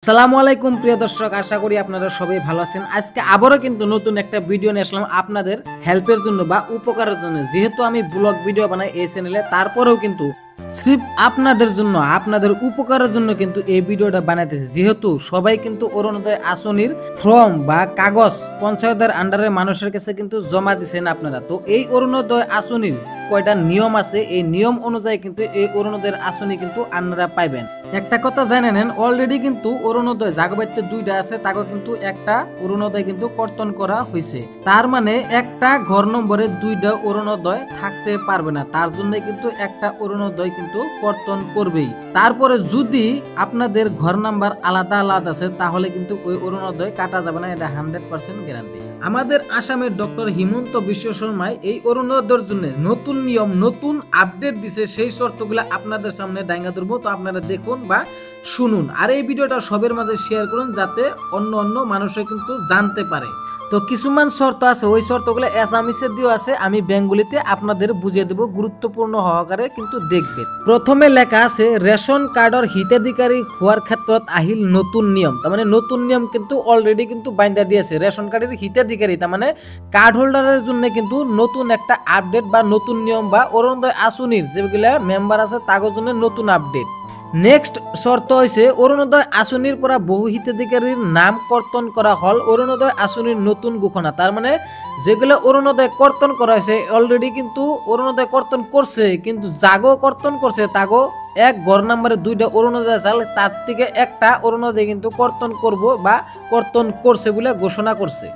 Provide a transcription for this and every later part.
আসসালামু আলাইকুম প্রিয় দর্শক, আশা করি আপনারা সবাই ভালো আছেন। আজকে আবারও কিন্তু নতুন একটা ভিডিও নিয়ে আসলাম আপনাদের হেল্পের জন্য বা উপকারের জন্য। যেহেতু আমি ব্লগ ভিডিও বানাই এই চ্যানেলে, তারপরেও কিন্তু সির্ফ আপনাদের জন্য, আপনাদের উপকারের জন্য কিন্তু এই ভিডিওটা বানাইতেছি। যেহেতু সবাই কিন্তু অরুণোদয় আসনির ফর্ম বা কাগজ পঞ্চায়েতের আন্ডারে মানুষের কাছে কিন্তু জমা দিচ্ছেন আপনারা। তো এই অরুণোদয় আসনির কয়টা নিয়ম আছে, এই নিয়ম অনুযায়ী কিন্তু এই অরুণোদয়ের আসনি কিন্তু আপনারা পাইবেন। একটা কথা জানে নেন, অলরেডি কিন্তু অরুণোদয় জাগবাইতে দুইটা আছে, তাকে কিন্তু একটা অরুণোদয় কিন্তু কর্তন করা হয়েছে। তার মানে একটা ঘর নম্বরে দুইটা অরুণোদয় থাকতে পারবে না, তার জন্য কিন্তু একটা অরুণোদয় কিন্তু কর্তন করবেই। তারপরে যদি আপনাদের ঘর নাম্বার আলাদা আলাদা আছে তাহলে কিন্তু ওই অরুণোদয় কাটা যাবে না, এটা 100% গ্যারান্টি। আমাদের আসামের ডক্টর হিমন্ত বিশ্ব শর্মায় এই অরুণোদয়ের জন্য নতুন নিয়ম, নতুন আপডেট দিছে। সেই শর্তগুলো আপনাদের সামনে ডাঙ্গা ধরবো, তো আপনারা দেখুন বা শুনুন। আর এই ভিডিওটা সবার মাঝে শেয়ার করুন যাতে অন্য মানুষে কিন্তু জানতে পারে। তো কিছুমান শর্ত আছে, ওই শর্তগুলো অ্যাসামিসে দিও আছে, আমি বেঙ্গলিতে আপনাদের বুঝিয়ে দেব, গুরুত্বপূর্ণ সহকারে কিন্তু দেখবেন। প্রথমে লেখা আছে রেশন কার্ডের হিতাধিকারী হওয়ার ক্ষেত্রে আহিল নতুন নিয়ম। তার মানে নতুন নিয়ম কিন্তু অলরেডি কিন্তু বাইন্দা দিয়েছে। রেশন কার্ডের হিতাধিকারী তার মানে কার্ড হোল্ডারের জন্য কিন্তু নতুন একটা আপডেট বা নতুন নিয়ম বা অরুণোদয় আসনির যেগুলা মেম্বার আছে তাদের জন্য নতুন আপডেট। নেক্সট শর্ত হয়েছে অরুণোদয় আসনির পরা বহু হিতাধিকারীর নাম কর্তন করা হল অরুণোদয় আসনির নতুন ঘোষণা। তার মানে যেগুলো অরুণোদয় কর্তন করা হয়েছে অলরেডি কিন্তু অরুণোদয় কর্তন করছে, কিন্তু জাগো কর্তন করছে তাগো এক ঘর নাম্বারে দুইটা অরুণোদয় চাল, তার থেকে একটা অরুণোদয় কিন্তু কর্তন করব বা কর্তন করছে বলে ঘোষণা করছে।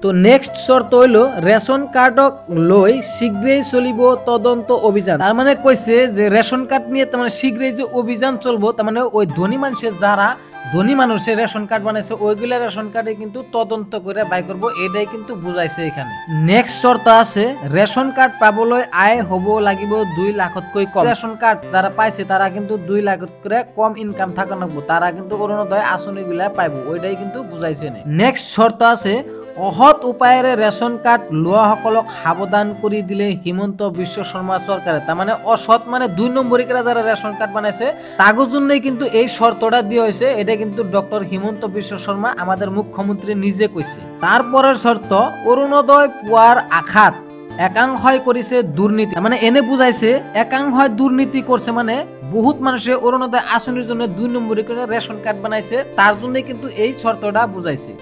তো নেক্সট শর্ত হইল রেশন কার্ডক লই শীঘ্রই চলিব তদন্ত অভিযান। তার মানে কইছে যে রেশন কার্ড নিয়ে তার মানে শীঘ্রই যে অভিযান চলবো, তার মানে ওই ধনী মানুষের যারা ধনী মানুষের রেশন কার্ড বানাইছে ওইগুলা রেশন কার্ডে কিন্তু তদন্ত করে বাই করবো, এটাই কিন্তু বুঝাইছে এখানে। নেক্সট শর্ত আছে রেশন কার্ড পাবলৈ আয় হব লাগিব 2 লাখতকৈ কম। রেশন কার্ড যারা পাইছে তারা কিন্তু 2 লাখ করে কম ইনকাম থাকা লাগবো, তারা কিন্তু অরুণোদয় আসনি গুলা পাইবো, ওইটাই কিন্তু বুঝাইছে। নেক্সট শর্ত আছে অহৎ উপায়েৰে রেশন কার্ড লোৱা সকলক সাবধান করে দিলে হিমন্ত বিশ্ব শর্মা সরকারে। তার মানে অসৎ মানে 2 নম্বরী করে যারা রেশন কার্ড বানাইছে তাগোর জন্যই কিন্তু এই শর্তটা দিয়ে হয়েছে। এটা কিন্তু ডক্টর হিমন্ত বিশ্ব শর্মা আমাদের মুখ্যমন্ত্রী নিজে কইছে। তারপরের শর্ত অরুণোদয় পোয়ার আঘাত একাংশই করেছে দুর্নীতি। মানে এনে বুঝাইছে একাংশই দুর্নীতি করছে, মানে বহুত মানুষে অরুণোদয় আসনির জন্য 2 নম্বরী করে রেশন কার্ড বানাইছে, তার জন্য কিন্তু এই শর্তটা বুঝাইছে।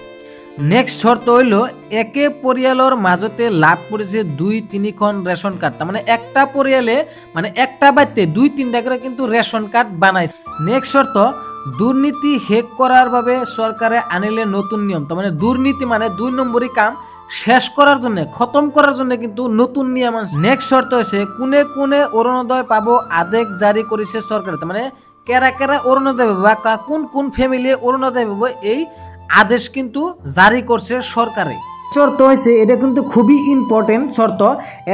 নেক্সট শর্ত হইল একে পরিয়ালের মাজতে লাভ করেছে 2-3খন রেশন কার্ড। তার মানে একটা পরিয়ালে মানে একটা বাড়িতে 2-3টা করে কিন্তু রেশন কার্ড বানাইছে। নেক্সট শর্ত দুর্নীতি হেক করার ভাবে সরকারে আনিলে নতুন নিয়ম। তার মানে দুর্নীতি মানে 2 নম্বরী কাম শেষ করার জন্য, খতম করার জন্য কিন্তু নতুন নিয়ম। নেক্সট শর্ত হচ্ছে কোনে কোনে অরুণোদয় পাবো আদেশ জারি করেছে সরকার। তার মানে কেরা কেরা অরুণোদয় পাবো বা কোন কোন ফ্যামিলি অরুণোদয় পাবো এই আদেশ কিন্তু জারি করছে সরকারে। শর্ত হয়েছে এটা কিন্তু খুবই ইম্পর্টেন্ট শর্ত,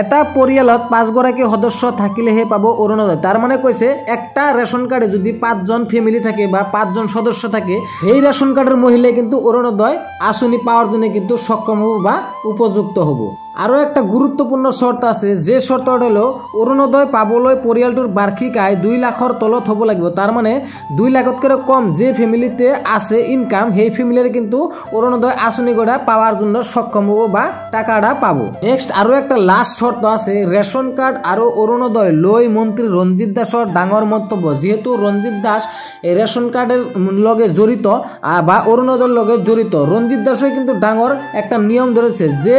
এটা পরিয়ালত 5 গৰাকী সদস্য থাকিলেহে পাব অরুণোদয়। তার মানে কইছে একটা রেশন কার্ডে যদি 5 জন ফ্যামিলি থাকে বা 5 জন সদস্য থাকে, এই রেশন কার্ডের মহিলা কিন্তু অরুণোদয় আসনি পাওয়ার জন্য কিন্তু সক্ষম হব বা উপযুক্ত হব। আরো একটা গুরুত্বপূর্ণ শর্ত আছে, যে শর্ত হলো অরুণোদয় পাবলৈ পরিয়ালটোর বার্ষিক আয় 2 লাখর তলত হব লাগিব। তার মানে 2 লাখতকৈ কম যে ফ্যামিলিতে আছে ইনকাম, সেই ফ্যামিলির কিন্তু অরুণোদয় আসনি গোড়া পাওয়ার জন্য সক্ষম হব বা টাকাটা পাবো। নেক্সট আরো একটা লাস্ট শর্ত আছে রেশন কার্ড আর অরুণোদয় লই মন্ত্রী রঞ্জিত দাসর ডাঙর মন্তব্য। যেহেতু রঞ্জিত দাস এই রেশন কার্ডের লগে জড়িত বা অরুণোদয়ের লগে জড়িত, রঞ্জিত দাসই কিন্তু ডাঙর একটা নিয়ম ধরেছে যে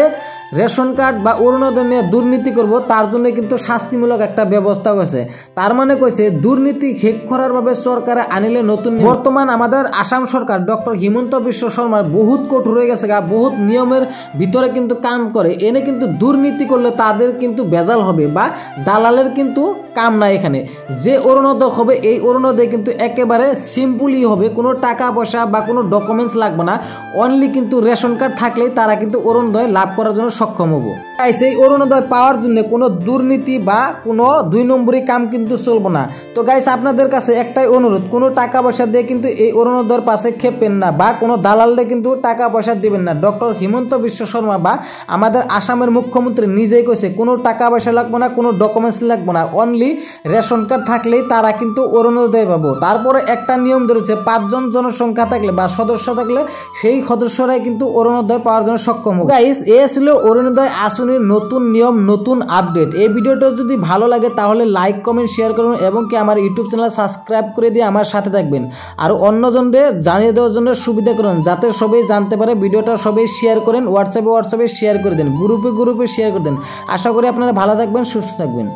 রেশন কার্ড বা অরুণোদয় নিয়ে দুর্নীতি করব তার জন্য কিন্তু শাস্তিমূলক একটা ব্যবস্থা করেছে। তার মানে কইছে দুর্নীতি হেক করার ভাবে সরকারে আনিলে নতুন। বর্তমান আমাদের আসাম সরকার ডক্টর হিমন্ত বিশ্ব শর্মার বহুত কঠোর হয়ে গেছে, বহুত নিয়মের ভিতরে কিন্তু কাম করে। এনে কিন্তু দুর্নীতি করলে তাদের কিন্তু বেজাল হবে বা দালালের কিন্তু কাম নাই এখানে। যে অরুণোদয় হবে এই অরুণোদয় কিন্তু একেবারে সিম্পলই হবে, কোনো টাকা পয়সা বা কোনো ডকুমেন্টস লাগবে না, অনলি কিন্তু রেশন কার্ড থাকলেই তারা কিন্তু অরুণোদয় লাভ করার জন্য সক্ষম হব। গাইস এই অরুণোদয় পাওয়ার জন্য কোনো দুর্নীতি বা কোনো 2 নম্বরই কাম কিন্তু চলবে না। তো গাইস আপনাদের কাছে একটাই অনুরোধ, কোনো টাকা পয়সা দিয়ে কিন্তু এই অরুণোদয়ের পাশে খেপেন না বা কোনো দালালদের কিন্তু টাকা পয়সা দিবেন না। ডক্টর হিমন্ত বিশ্ব শর্মা বা আমাদের আসামের মুখ্যমন্ত্রী নিজেই কইছে কোনো টাকা পয়সা লাগবে না, কোনো ডকুমেন্টস লাগবে না, অনলি রেশন কার্ড থাকলেই তারা কিন্তু অরুণোদয় পাবো। তারপরে একটা নিয়ম ধরেছে 5 জন জনসংখ্যা থাকলে বা সদস্য থাকলে সেই সদস্যরাই কিন্তু অরুণোদয় পাওয়ার জন্য সক্ষম হবে। গাইস এ ছিল অরুণোদয় আসনের নতুন নিয়ম, নতুন আপডেট। এই ভিডিওটা যদি ভালো লাগে তাহলে লাইক কমেন্ট শেয়ার করুন এবং কি আমার ইউটিউব চ্যানেল সাবস্ক্রাইব করে দিয়ে আমার সাথে থাকবেন। আর অন্যজনদের জানিয়ে দেওয়ার জন্য সুবিধা করুন যাতে সবাই জানতে পারে। ভিডিওটা সবাই শেয়ার করেন, হোয়াটসঅ্যাপে শেয়ার করে দেন, গ্রুপে শেয়ার করে দেন। আশা করি আপনারা ভালো থাকবেন, সুস্থ থাকবেন।